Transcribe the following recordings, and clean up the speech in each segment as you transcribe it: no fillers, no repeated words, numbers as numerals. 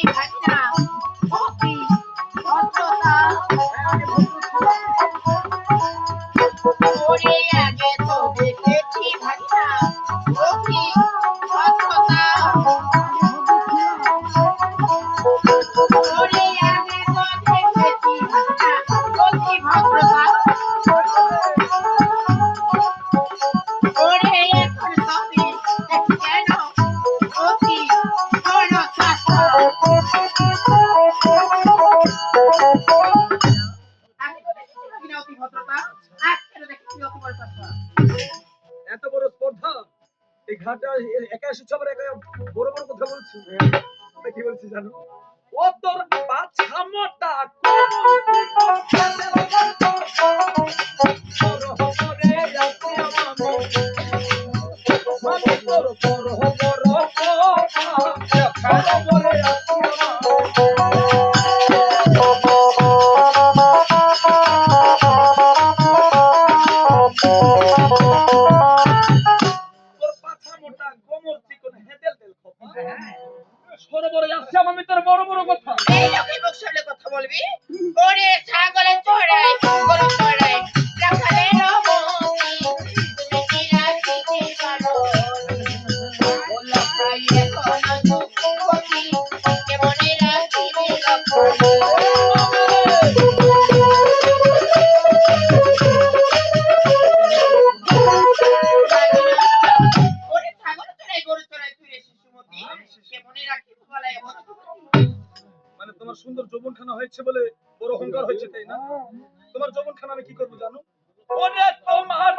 ভাগনা অতি ভদ্রতা ওরে আগে তো দেখেছি ভাগনা অতি ভদ্রতা ওরে আগে তো দেখেছি ভাগনা অতি ভদ্রতা ওরে এখন তবে কেন অতি ভদ্রতা আমি তো দেখেছি ভাগনা অতি ভদ্রতা আজকে দেখেছি অতি ভদ্রতা এত বড় স্পর্ধা এই ঘাটে একা এসেছ আবার একা বড় বড় কথা বলছো কি বলছি জানো ও তোর বাচ্চা মোটা সরোবরে আসছে আমি তোর বড় বড় কথা এই লোকের মুখ সামনে কথা বলবি ওরে ছাগলের চড়াই গরু চড়াই রাখালের মতি তুমি কি রাখিতে পারো বলা প্রায় এখন যুবতী কেমনে রাখিবে লক্ষণ ওরে ছাগল চড়াই গরু চড়াই তুই রে শিশুমতি কেমনে রাখিব বলা এমন মানে তোমার সুন্দর যৌবনখানা হয়েছে বলে বড় অহংকার হয়েছে তাই না তোমার যৌবনখানা আমি কি করব জানো ওরে তোমার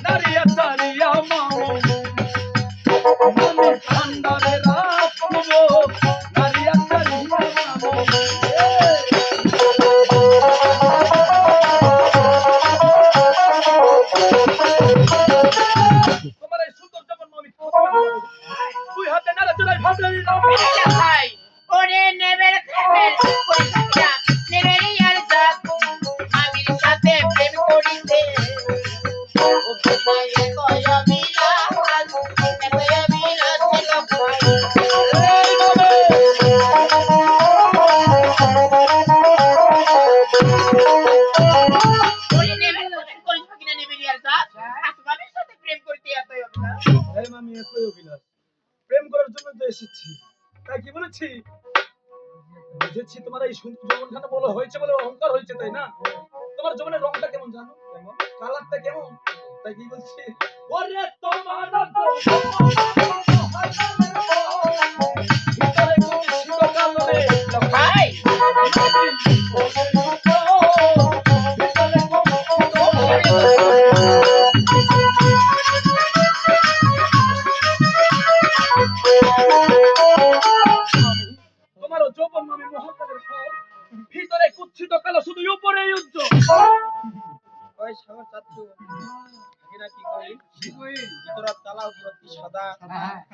নারিয়া তারিয়া মামো মনে ঠান্ডারে রাখবো নারিয়া তারিয়া মামো তোমার এই সুন্দর যৌবন আমি তুই হাতে নাড়া চড়াই ভাবলে ভাই ওরে নেবের খেবের পয়সা নেবের আর জাত আমির সাথে প্রেম করিতে ও ভাই কয় মিলা আজ কয় মিলা ছিল ভাই ওরে নেবের করিস কিনা নেবের আর জাত আসবাবের সাথে প্রেম করতে এতই অভিলাষ এই মামি এতই অভিলাষ প্রেম করার জন্য তো এসেছি তাই কি বলেছি বুঝেছি তোমার এই সুন্দর যৌবনখানা বলো হয়েছে বলে অহংকার হয়েছে তাই না তোমার যৌবনের রংটা কেমন জানো কেমন কালারটা কেমন তাই কি বলছি ওরে তোমার ভিতরে কোন শীতকাল রে ভাই তোমার যৌবন মামি মহাকালের ফল ভিতরে কুচ্ছিত কালো শুধু উপরেই উজ্জ্বল ওই সাগর চাচ্ছু কি কই ভিতর তালা উপর সাদা